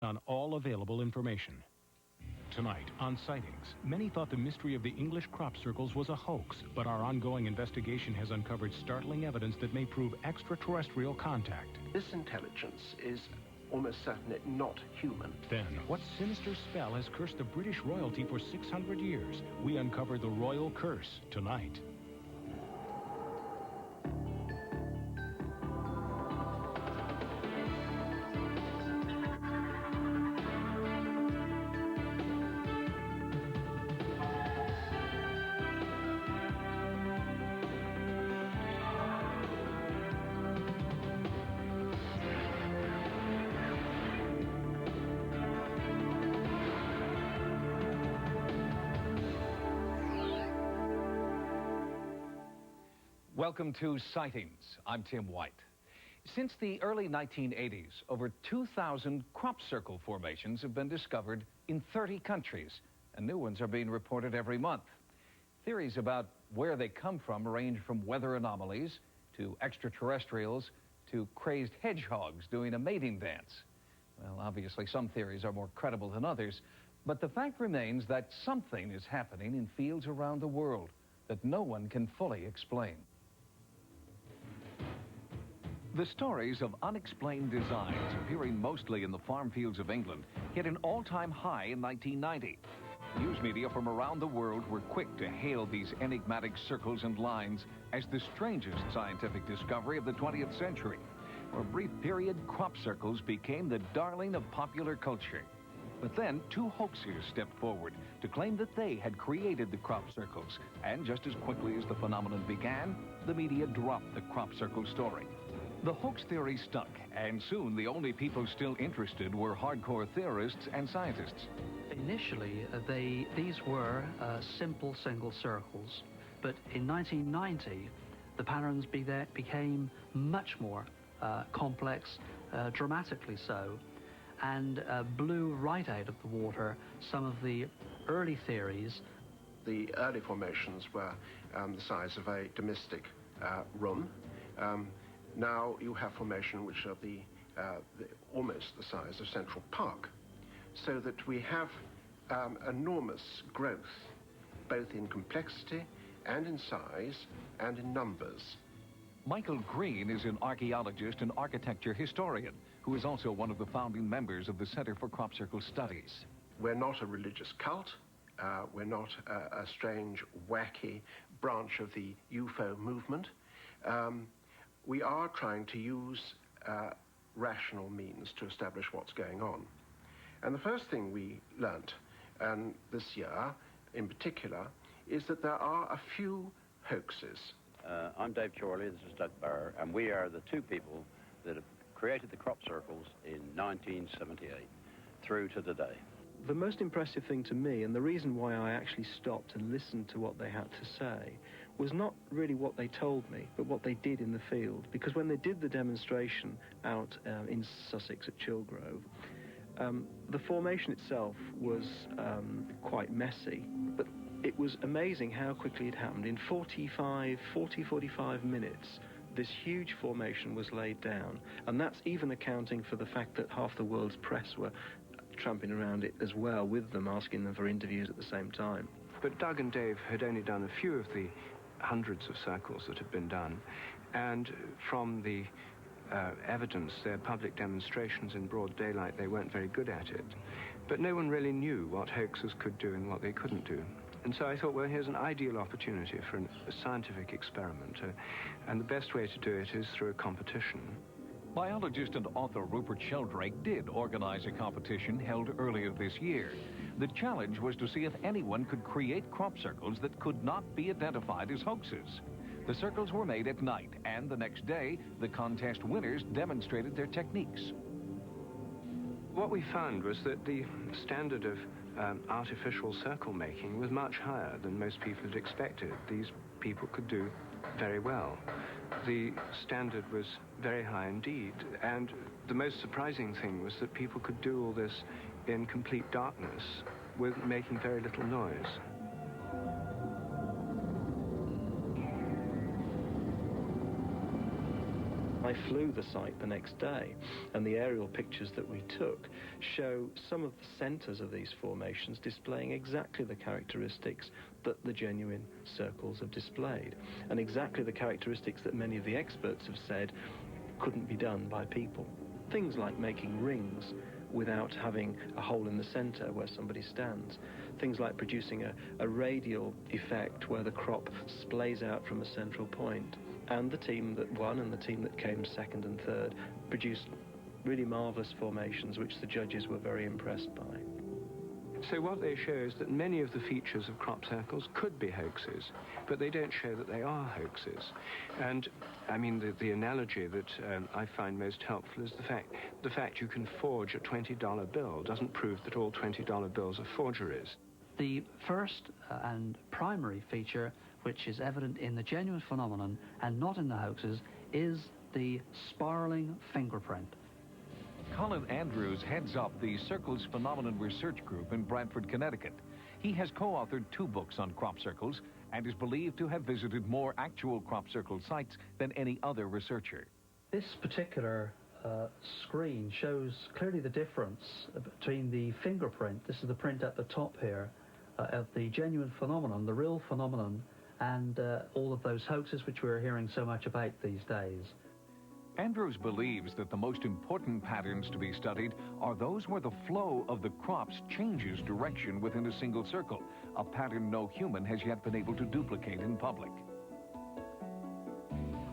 on all available information. Tonight on Sightings, many thought the mystery of the English crop circles was a hoax, but our ongoing investigation has uncovered startling evidence that may prove extraterrestrial contact. This intelligence is almost certainly not human. Then, what sinister spell has cursed the British royalty for 600 years? We uncover the royal curse tonight. Welcome to Sightings. I'm Tim White. Since the early 1980s, over 2,000 crop circle formations have been discovered in 30 countries, and new ones are being reported every month. Theories about where they come from range from weather anomalies to extraterrestrials to crazed hedgehogs doing a mating dance. Well, obviously some theories are more credible than others, but the fact remains that something is happening in fields around the world that no one can fully explain. The stories of unexplained designs appearing mostly in the farm fields of England hit an all-time high in 1990. News media from around the world were quick to hail these enigmatic circles and lines as the strangest scientific discovery of the 20th century. For a brief period, crop circles became the darling of popular culture. But then, two hoaxers stepped forward to claim that they had created the crop circles. And just as quickly as the phenomenon began, the media dropped the crop circle story. The hoax theory stuck, and soon the only people still interested were hardcore theorists and scientists. Initially, these were simple single circles, but in 1990, the patterns became much more complex, dramatically so, and blew right out of the water some of the early theories. The early formations were the size of a domestic room. Now you have formation which are almost the size of Central Park, so that we have enormous growth, both in complexity and in size and in numbers. Michael Green is an archaeologist and architecture historian who is also one of the founding members of the Center for Crop Circle Studies. We're not a religious cult. We're not a strange, wacky branch of the UFO movement. We are trying to use rational means to establish what's going on. And the first thing we learnt, and this year in particular, is that there are a few hoaxes. I'm Dave Chorley, this is Doug Barr, and we are the two people that have created the crop circles in 1978 through to today. The most impressive thing to me, and the reason why I actually stopped and listened to what they had to say, was not really what they told me, but what they did in the field. Because when they did the demonstration out in Sussex at Chilgrove, the formation itself was quite messy, but it was amazing how quickly it happened. In 45 minutes, this huge formation was laid down, and that's even accounting for the fact that half the world's press were tramping around it as well with them, asking them for interviews at the same time. But Doug and Dave had only done a few of the hundreds of circles that had been done, and from the evidence, their public demonstrations in broad daylight, they weren't very good at it. But no one really knew what hoaxers could do and what they couldn't do. And so I thought, well, here's an ideal opportunity for a scientific experiment, and the best way to do it is through a competition. Biologist and author Rupert Sheldrake did organize a competition held earlier this year. The challenge was to see if anyone could create crop circles that could not be identified as hoaxes. The circles were made at night, and the next day, the contest winners demonstrated their techniques. What we found was that the standard of artificial circle making was much higher than most people had expected. These people could do very well. The standard was very high indeed, and the most surprising thing was that people could do all this in complete darkness with making very little noise. I I flew the site the next day, and the aerial pictures that we took show some of the centers of these formations displaying exactly the characteristics that the genuine circles have displayed, and exactly the characteristics that many of the experts have said couldn't be done by people. Things like making rings without having a hole in the center where somebody stands. Things like producing a radial effect where the crop splays out from a central point. And the team that won and the team that came second and third produced really marvelous formations which the judges were very impressed by. So what they show is that many of the features of crop circles could be hoaxes, but they don't show that they are hoaxes. And I mean, the analogy that I find most helpful is the fact you can forge a $20 bill doesn't prove that all $20 bills are forgeries. The first and primary feature, which is evident in the genuine phenomenon and not in the hoaxes, is the spiraling fingerprint. Colin Andrews heads up the Circles Phenomenon Research Group in Brantford, Connecticut. He has co-authored 2 books on crop circles and is believed to have visited more actual crop circle sites than any other researcher. This particular screen shows clearly the difference between the fingerprint, this is the print at the top here, of the genuine phenomenon, the real phenomenon, and all of those hoaxes which we're hearing so much about these days. Andrews believes that the most important patterns to be studied are those where the flow of the crops changes direction within a single circle, a pattern no human has yet been able to duplicate in public.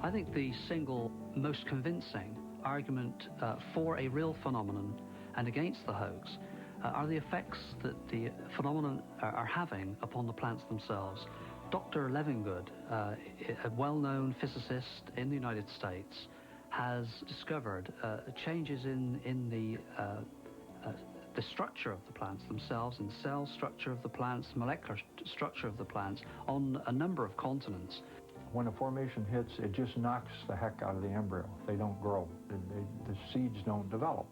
I think the single most convincing argument for a real phenomenon and against the hoax are the effects that the phenomenon are having upon the plants themselves. Dr. Levingood, a well-known physicist in the United States, has discovered changes in the structure of the plants themselves, in cell structure of the plants, molecular structure of the plants on a number of continents. When a formation hits, it just knocks the heck out of the embryo. They don't grow. The seeds don't develop.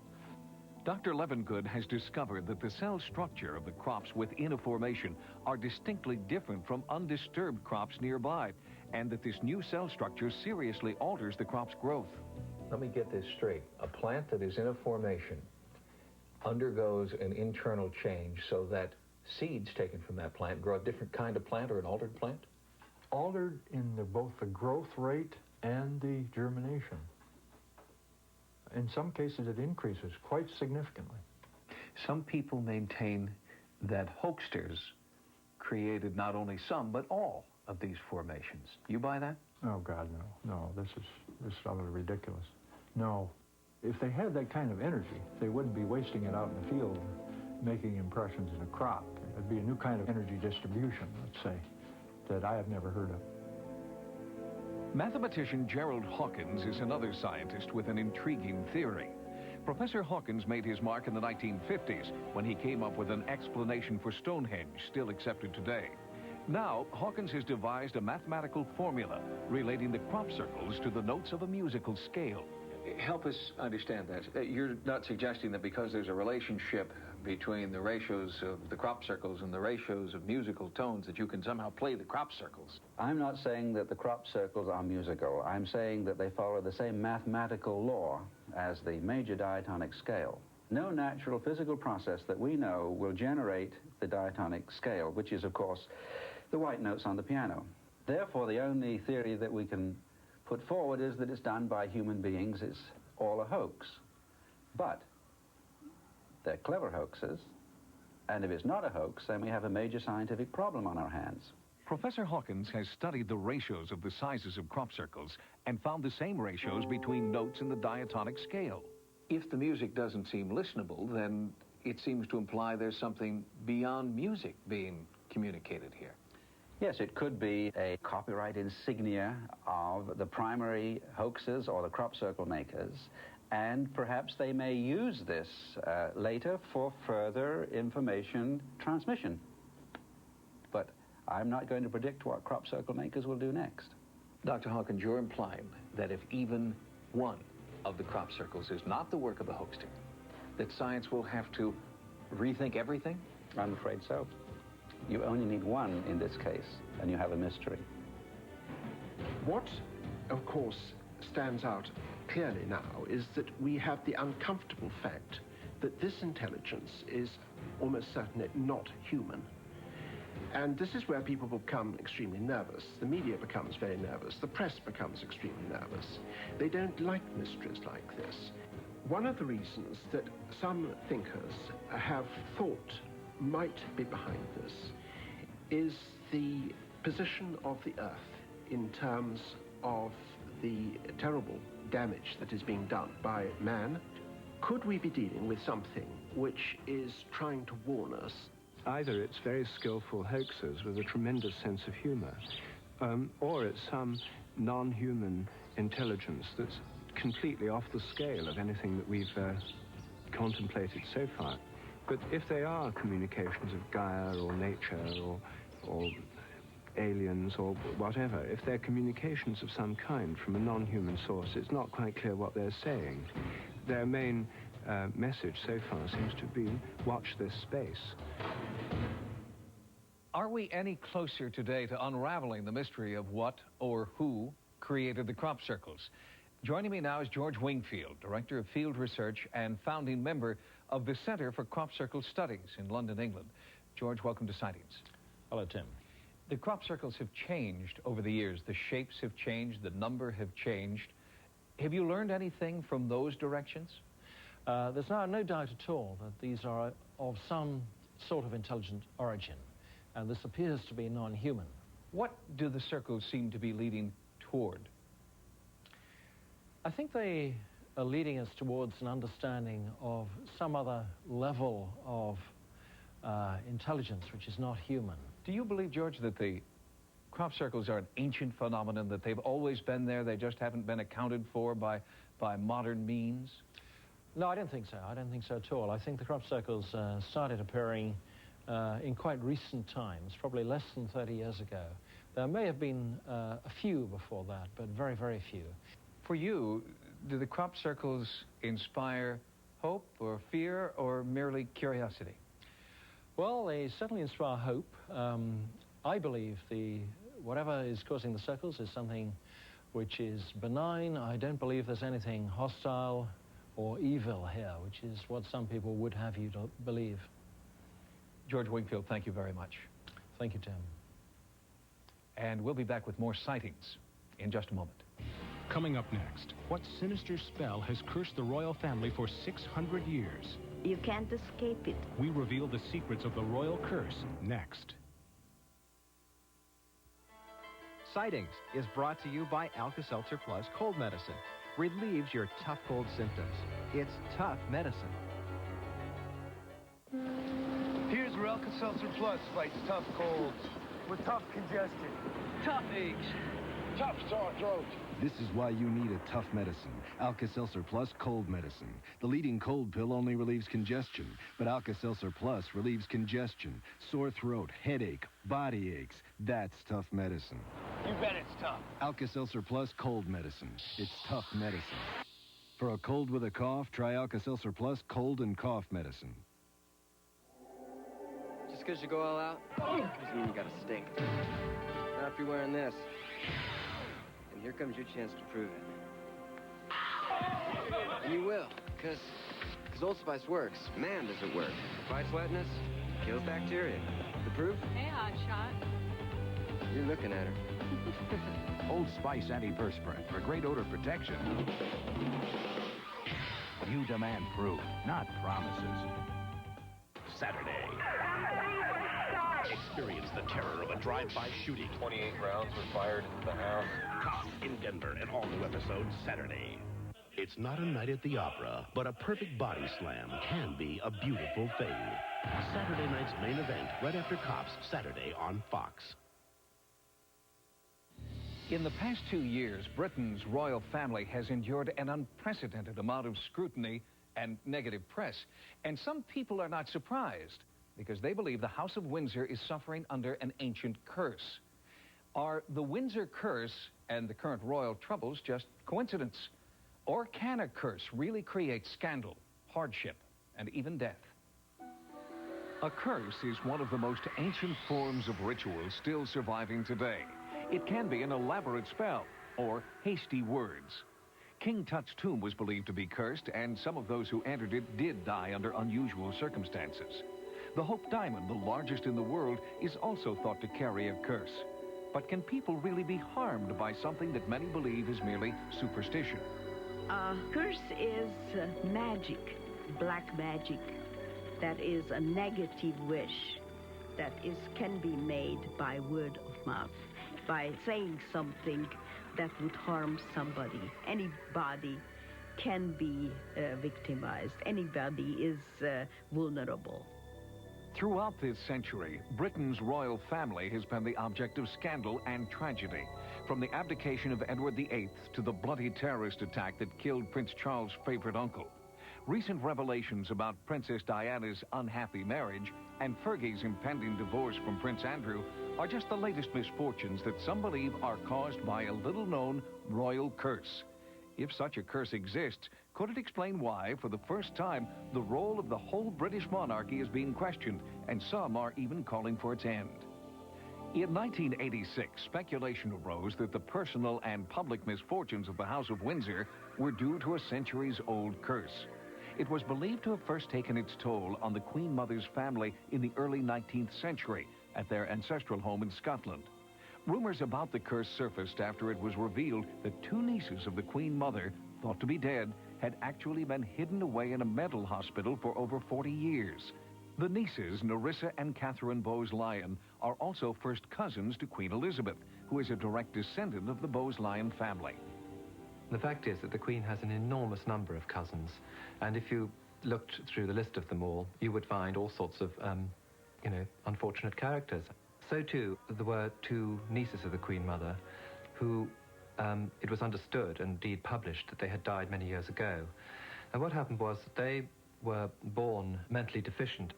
Dr. Levingood has discovered that the cell structure of the crops within a formation are distinctly different from undisturbed crops nearby, and that this new cell structure seriously alters the crop's growth. Let me get this straight. A plant that is in a formation undergoes an internal change so that seeds taken from that plant grow a different kind of plant or an altered plant? Altered in both the growth rate and the germination. In some cases, it increases quite significantly. Some people maintain that hoaxsters created not only some, but all of these formations. You buy that? Oh, God, no. No, this is utterly ridiculous. No. If they had that kind of energy, they wouldn't be wasting it out in the field making impressions in a crop. It'd be a new kind of energy distribution, let's say, that I have never heard of. Mathematician Gerald Hawkins is another scientist with an intriguing theory. Professor Hawkins made his mark in the 1950s when he came up with an explanation for Stonehenge, still accepted today. Now, Hawkins has devised a mathematical formula relating the crop circles to the notes of a musical scale. Help us understand that. You're not suggesting that because there's a relationship between the ratios of the crop circles and the ratios of musical tones that you can somehow play the crop circles. I'm not saying that the crop circles are musical. I'm saying that they follow the same mathematical law as the major diatonic scale. No natural physical process that we know will generate the diatonic scale, which is, of course, the white notes on the piano. Therefore, the only theory that we can put forward is that it's done by human beings. It's all a hoax. But they're clever hoaxes, and if it's not a hoax, then we have a major scientific problem on our hands. Professor Hawkins has studied the ratios of the sizes of crop circles and found the same ratios between notes in the diatonic scale. If the music doesn't seem listenable, then it seems to imply there's something beyond music being communicated here. Yes, it could be a copyright insignia of the primary hoaxes or the crop circle makers, and perhaps they may use this later for further information transmission. But I'm not going to predict what crop circle makers will do next. Dr. Hawkins, you're implying that if even one of the crop circles is not the work of the hoaxer, that science will have to rethink everything? I'm afraid so. You only need one in this case, and you have a mystery. What, of course, stands out clearly now is that we have the uncomfortable fact that this intelligence is almost certainly not human. And this is where people become extremely nervous. The media becomes very nervous. The press becomes extremely nervous. They don't like mysteries like this. One of the reasons that some thinkers have thought might be behind this is the position of the Earth in terms of the terrible damage that is being done by man. Could we be dealing with something which is trying to warn us? Either it's very skillful hoaxers with a tremendous sense of humor, or it's some non-human intelligence that's completely off the scale of anything that we've contemplated so far. But if they are communications of Gaia or nature or aliens or whatever, if they're communications of some kind from a non-human source, it's not quite clear what they're saying. Their main message so far seems to be, watch this space. Are we any closer today to unraveling the mystery of what or who created the crop circles? Joining me now is George Wingfield, Director of Field Research and founding member of the Center for Crop Circle Studies in London, England. George, welcome to Sightings. Hello, Tim. The crop circles have changed over the years. The shapes have changed, the number have changed. Have you learned anything from those directions? There's no doubt at all that these are of some sort of intelligent origin, and this appears to be non-human. What do the circles seem to be leading toward? I think they are leading us towards an understanding of some other level of intelligence which is not human. Do you believe, George, that the crop circles are an ancient phenomenon, that they've always been there, they just haven't been accounted for by modern means? No, I don't think so. I don't think so at all. I think the crop circles started appearing in quite recent times, probably less than 30 years ago. There may have been a few before that, but very, very few. For you, do the crop circles inspire hope or fear or merely curiosity? Well, they certainly inspire hope. I believe whatever is causing the circles is something which is benign. I don't believe there's anything hostile or evil here, which is what some people would have you to believe. George Wingfield, thank you very much. Thank you, Tim. And we'll be back with more sightings in just a moment. Coming up next, what sinister spell has cursed the royal family for 600 years? You can't escape it. We reveal the secrets of the royal curse next. Sightings is brought to you by Alka-Seltzer Plus Cold Medicine. Relieves your tough cold symptoms. It's tough medicine. Here's where Alka-Seltzer Plus fights tough colds. With tough congestion. Tough aches. Tough sore throat. This is why you need a tough medicine. Alka-Seltzer Plus Cold Medicine. The leading cold pill only relieves congestion, but Alka-Seltzer Plus relieves congestion, sore throat, headache, body aches. That's tough medicine. You bet it's tough. Alka-Seltzer Plus Cold Medicine. It's tough medicine. For a cold with a cough, try Alka-Seltzer Plus Cold and Cough Medicine. Just because you go all out, doesn't mean you gotta stink. Not if you're wearing this. And here comes your chance to prove it. And you will, because Old Spice works. Man, does it work. Fights wetness, kills bacteria. The proof? Hey, hotshot. You're looking at her. Old Spice Antiperspirant for great odor protection. You demand proof, not promises. Saturday. Experience the terror of a drive-by shooting. 28 rounds were fired into the house. Cops in Denver and all new episodes Saturday. It's not a night at the opera, but a perfect body slam can be a beautiful thing. Saturday night's main event right after Cops, Saturday on Fox. In the past 2 years, Britain's royal family has endured an unprecedented amount of scrutiny and negative press. And some people are not surprised because they believe the House of Windsor is suffering under an ancient curse. Are the Windsor curse and the current royal troubles just coincidence? Or can a curse really create scandal, hardship, and even death? A curse is one of the most ancient forms of ritual still surviving today. It can be an elaborate spell or hasty words. King Tut's tomb was believed to be cursed, and some of those who entered it did die under unusual circumstances. The Hope Diamond, the largest in the world, is also thought to carry a curse. But can people really be harmed by something that many believe is merely superstition? Curse is magic, black magic. That is a negative wish that can be made by word of mouth, by saying something that would harm somebody. Anybody can be victimized. Anybody is vulnerable. Throughout this century, Britain's royal family has been the object of scandal and tragedy. From the abdication of Edward VIII to the bloody terrorist attack that killed Prince Charles' favorite uncle. Recent revelations about Princess Diana's unhappy marriage and Fergie's impending divorce from Prince Andrew are just the latest misfortunes that some believe are caused by a little-known royal curse. If such a curse exists, could it explain why, for the first time, the role of the whole British monarchy is being questioned, and some are even calling for its end? In 1986, speculation arose that the personal and public misfortunes of the House of Windsor were due to a centuries-old curse. It was believed to have first taken its toll on the Queen Mother's family in the early 19th century at their ancestral home in Scotland. Rumors about the curse surfaced after it was revealed that two nieces of the Queen Mother, thought to be dead, had actually been hidden away in a mental hospital for over 40 years. The nieces, Nerissa and Catherine Bowes-Lyon, are also first cousins to Queen Elizabeth, who is a direct descendant of the Bowes-Lyon family. The fact is that the Queen has an enormous number of cousins, and if you looked through the list of them all, you would find all sorts of, unfortunate characters. So too, there were two nieces of the Queen Mother who, it was understood and indeed published that they had died many years ago. And what happened was that they were born mentally deficient.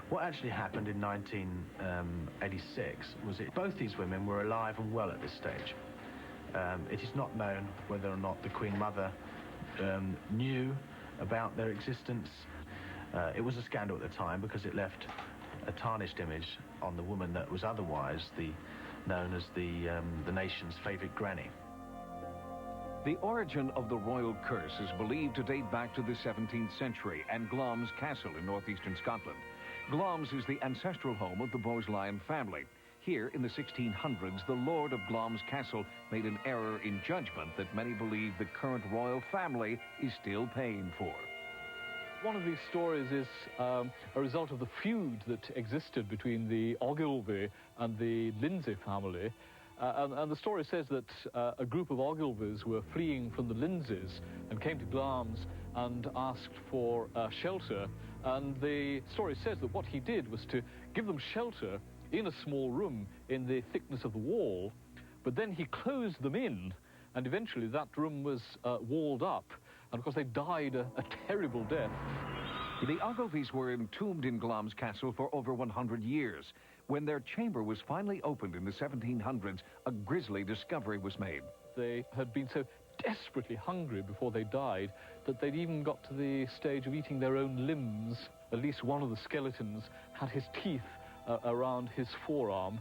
What actually happened in 1986 was that both these women were alive and well at this stage. It is not known whether or not the Queen Mother knew about their existence. It was a scandal at the time because it left a tarnished image on the woman that was otherwise known as the nation's favourite granny. The origin of the royal curse is believed to date back to the 17th century and Glamis Castle in northeastern Scotland. Glamis is the ancestral home of the Bowes-Lyon family. Here in the 1600s, the Lord of Glamis Castle made an error in judgment that many believe the current royal family is still paying for. One of these stories is a result of the feud that existed between the Ogilvy and the Lindsay family. And the story says that a group of Ogilvys were fleeing from the Lindsays and came to Glamis and asked for shelter. And the story says that what he did was to give them shelter in a small room in the thickness of the wall, but then he closed them in, and eventually that room was walled up, and of course they died a terrible death. The Ogilvys were entombed in Glamis Castle for over 100 years. When their chamber was finally opened in the 1700s, a grisly discovery was made. They had been so desperately hungry before they died that they'd even got to the stage of eating their own limbs. At least one of the skeletons had his teeth around his forearm.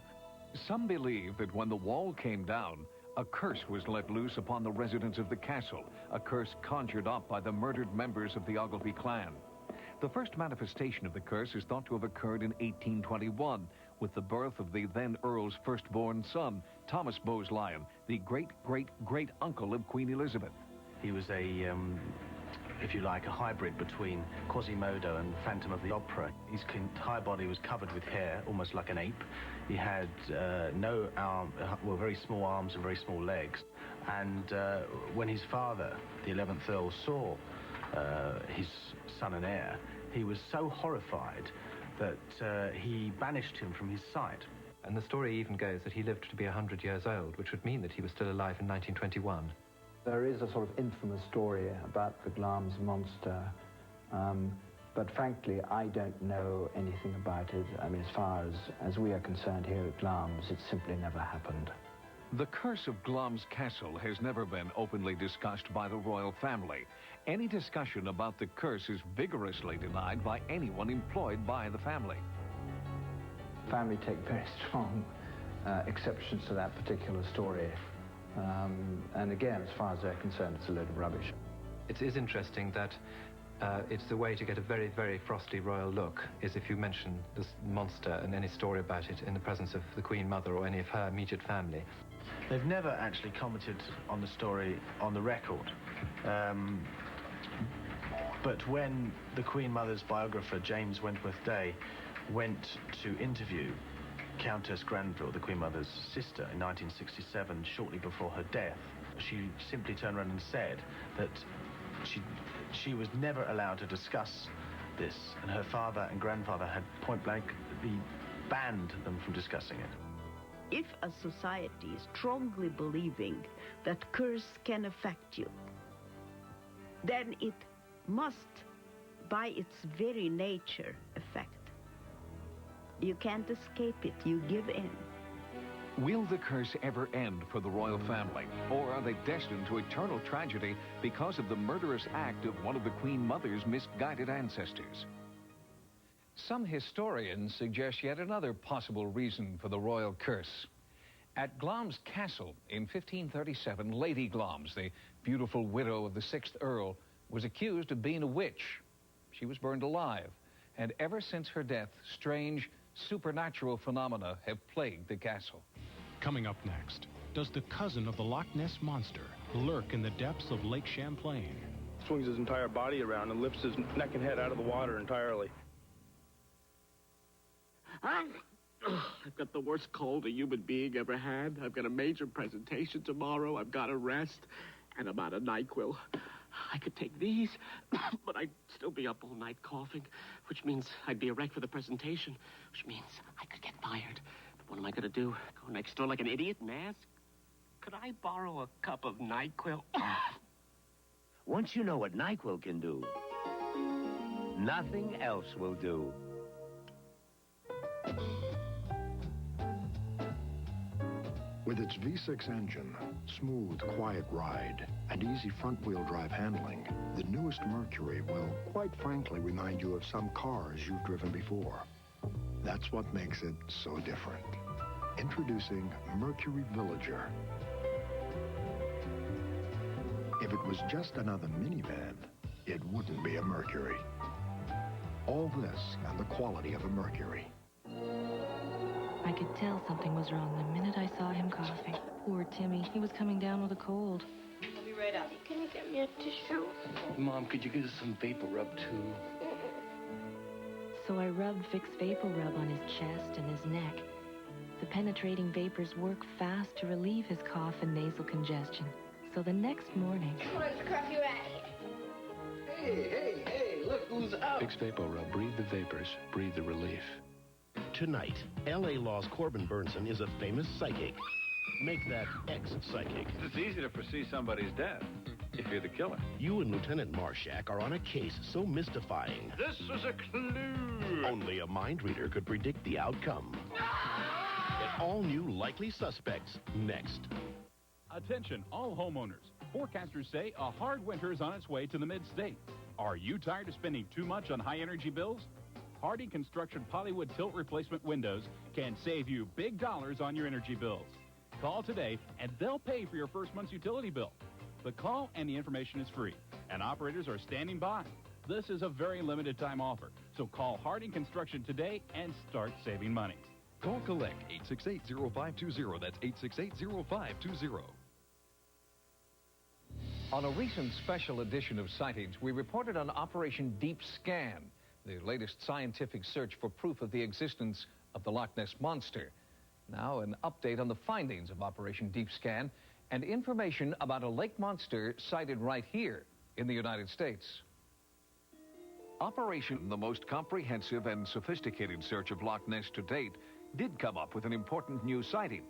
Some believe that when the wall came down, a curse was let loose upon the residents of the castle, a curse conjured up by the murdered members of the Ogilvy clan. The first manifestation of the curse is thought to have occurred in 1821, with the birth of the then Earl's firstborn son, Thomas Bowes-Lyon, the great-great-great-uncle of Queen Elizabeth. He was a, if you like, a hybrid between Quasimodo and Phantom of the Opera. His entire body was covered with hair, almost like an ape. He had no arm, well, very small arms and very small legs. And when his father, the 11th Earl, saw his son and heir, he was so horrified that he banished him from his sight. And the story even goes that he lived to be 100 years old, which would mean that he was still alive in 1921. There is a sort of infamous story about the Glamis monster, but frankly, I don't know anything about it. I mean, as far as we are concerned here at Glamis, it simply never happened. The curse of Glamis Castle has never been openly discussed by the royal family. Any discussion about the curse is vigorously denied by anyone employed by the family. The family take very strong exceptions to that particular story. And again, as far as they're concerned, it's a load of rubbish. It is interesting that it's the way to get a very, very frosty royal look is if you mention this monster and any story about it in the presence of the Queen Mother or any of her immediate family. They've never actually commented on the story on the record. But when the Queen Mother's biographer, James Wentworth Day, went to interview Countess Granville, the Queen Mother's sister, in 1967, shortly before her death, she simply turned around and said that she was never allowed to discuss this, and her father and grandfather had point-blankly banned them from discussing it. If a society is strongly believing that curse can affect you, then it must, by its very nature, affect. You can't escape it. You give in. Will the curse ever end for the royal family? Or are they destined to eternal tragedy because of the murderous act of one of the Queen Mother's misguided ancestors? Some historians suggest yet another possible reason for the royal curse. At Glamis Castle in 1537, Lady Glamis, the beautiful widow of the 6th Earl, was accused of being a witch. She was burned alive, and ever since her death, strange supernatural phenomena have plagued the castle. Coming up next, does the cousin of the Loch Ness Monster lurk in the depths of Lake Champlain? Swings his entire body around and lifts his neck and head out of the water entirely. I've got the worst cold a human being ever had. I've got a major presentation tomorrow. I've got to rest, and I'm out of NyQuil. I could take these, but I'd still be up all night coughing, which means I'd be a wreck for the presentation, which means I could get fired. But what am I going to do? Go next door like an idiot and ask? Could I borrow a cup of NyQuil? Once you know what NyQuil can do, nothing else will do. With its V6 engine, smooth, quiet ride, and easy front-wheel drive handling, the newest Mercury will, quite frankly, remind you of some cars you've driven before. That's what makes it so different. Introducing Mercury Villager. If it was just another minivan, it wouldn't be a Mercury. All this and the quality of a Mercury. I could tell something was wrong the minute I saw him coughing. Poor Timmy. He was coming down with a cold. I'll be right up. Can you get me a tissue? Mom, could you get us some Vapor Rub, too? So I rubbed Vicks Vapor Rub on his chest and his neck. The penetrating vapors work fast to relieve his cough and nasal congestion. So the next morning... Mr. Cuff, you're out of here. Hey, look who's out. Vicks Vapor Rub. Breathe the vapors. Breathe the relief. Tonight, L.A. Law's Corbin Burnson is a famous psychic. Make that ex-psychic. It's easy to foresee somebody's death if you're the killer. You and Lieutenant Marshak are on a case so mystifying. This is a clue. Only a mind reader could predict the outcome. And all new likely suspects next. Attention, all homeowners. Forecasters say a hard winter is on its way to the mid-state. Are you tired of spending too much on high-energy bills? Hardy Construction Polywood Tilt Replacement Windows can save you big dollars on your energy bills. Call today, and they'll pay for your first month's utility bill. The call and the information is free, and operators are standing by. This is a very limited time offer, so call Harding Construction today and start saving money. Call Collect 868-0520. That's 868-0520. On a recent special edition of Sightings, we reported on Operation Deep Scan, the latest scientific search for proof of the existence of the Loch Ness Monster. Now, an update on the findings of Operation Deep Scan and information about a lake monster sighted right here in the United States. Operation, the most comprehensive and sophisticated search of Loch Ness to date, did come up with an important new sighting.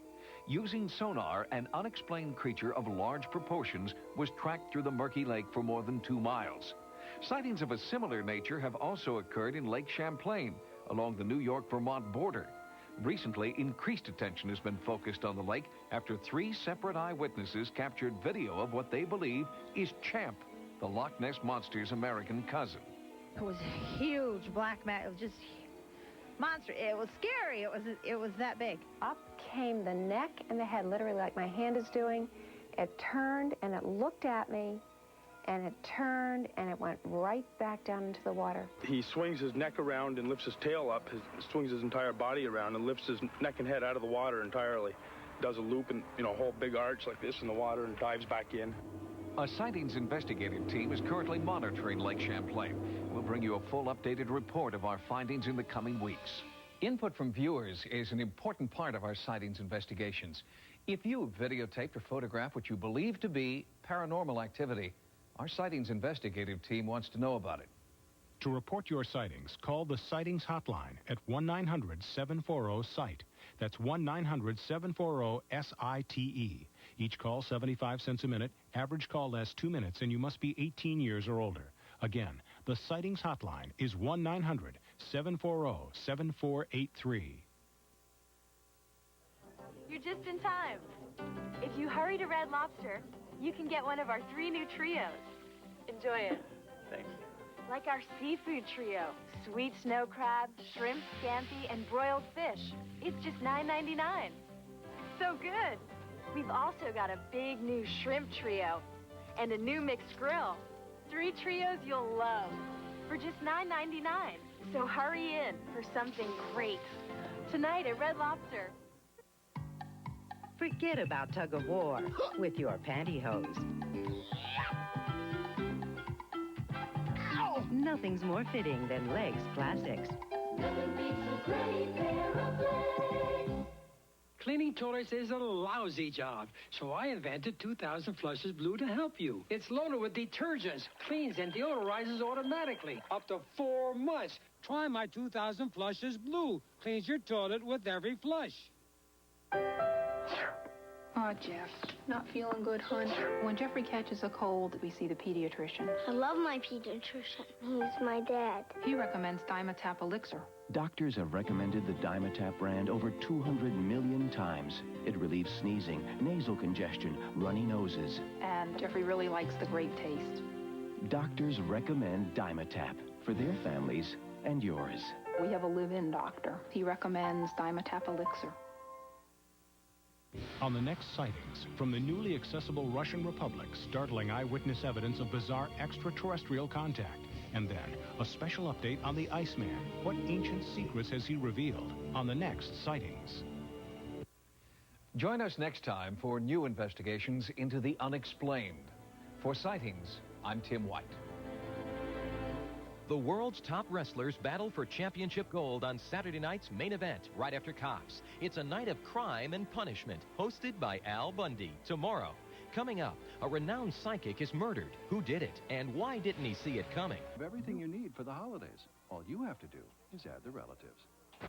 Using sonar, an unexplained creature of large proportions was tracked through the murky lake for more than 2 miles. Sightings of a similar nature have also occurred in Lake Champlain, along the New York-Vermont border. Recently, increased attention has been focused on the lake after 3 separate eyewitnesses captured video of what they believe is Champ, the Loch Ness Monster's American cousin. It was a huge black mat. It was just monster. It was scary. It was that big. Up came the neck and the head, literally like my hand is doing, It turned and it looked at me, and it turned and it went right back down into the water. He swings his neck around and lifts his tail up, swings his entire body around and lifts his neck and head out of the water entirely. Does a loop and, a whole big arch like this in the water and dives back in. A sightings investigative team is currently monitoring Lake Champlain. We'll bring you a full updated report of our findings in the coming weeks. Input from viewers is an important part of our sightings investigations. If you videotape or photograph what you believe to be paranormal activity, our sightings investigative team wants to know about it. To report your sightings, call the Sightings Hotline at 1-900-740-SIGHT. That's 1-900-740-SITE. Each call 75 cents a minute. Average call lasts 2 minutes, and you must be 18 years or older. Again, the Sightings Hotline is 1-900-740-7483. You're just in time. If you hurry to Red Lobster, you can get one of our 3 new trios. Enjoy it. Thanks. Like our seafood trio, sweet snow crab, shrimp, scampi, and broiled fish. It's just $9.99. So good. We've also got a big new shrimp trio and a new mixed grill. 3 trios you'll love for just $9.99. So hurry in for something great. Tonight at Red Lobster. Forget about tug of war with your pantyhose. Nothing's more fitting than Legs Classics. Cleaning toilets is a lousy job, so I invented 2000 Flushes Blue to help you. It's loaded with detergents, cleans and deodorizes automatically, up to 4 months. Try my 2000 Flushes Blue. Cleans your toilet with every flush. Oh, Jeff, not feeling good, hon. When Jeffrey catches a cold, we see the pediatrician. I love my pediatrician. He's my dad. He recommends Dimetap Elixir. Doctors have recommended the Dimetap brand over 200 million times. It relieves sneezing, nasal congestion, runny noses. And Jeffrey really likes the great taste. Doctors recommend Dimetap for their families and yours. We have a live-in doctor. He recommends Dimetap Elixir. On the next Sightings, from the newly accessible Russian Republic, startling eyewitness evidence of bizarre extraterrestrial contact. And then, a special update on the Iceman. What ancient secrets has he revealed on the next Sightings? Join us next time for new investigations into the unexplained. For Sightings, I'm Tim White. The world's top wrestlers battle for championship gold on Saturday night's main event, right after Cops. It's a night of crime and punishment, hosted by Al Bundy. Tomorrow, coming up, a renowned psychic is murdered. Who did it, and why didn't he see it coming? Everything you need for the holidays. All you have to do is add the relatives.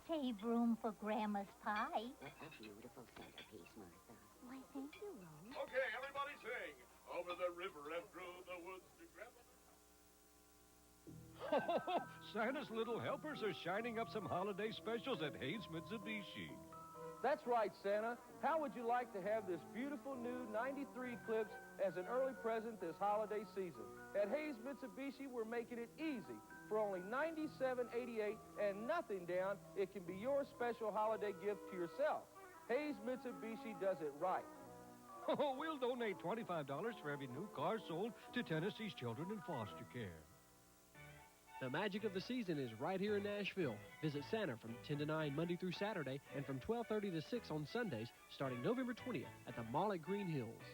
Save room for Grandma's pie. What a beautiful centerpiece, Martha. Why, thank you, Rose. Okay, everybody sing. Over the river and through the woods to Grandma. Santa's little helpers are shining up some holiday specials at Hayes Mitsubishi. That's right, Santa. How would you like to have this beautiful new 93 Eclipse as an early present this holiday season? At Hayes Mitsubishi, we're making it easy. For only $97.88 and nothing down, it can be your special holiday gift to yourself. Hayes Mitsubishi does it right. Oh, we'll donate $25 for every new car sold to Tennessee's children in foster care. The magic of the season is right here in Nashville. Visit Santa from 10 to 9 Monday through Saturday and from 12:30 to 6 on Sundays starting November 20th at the Mall at Green Hills.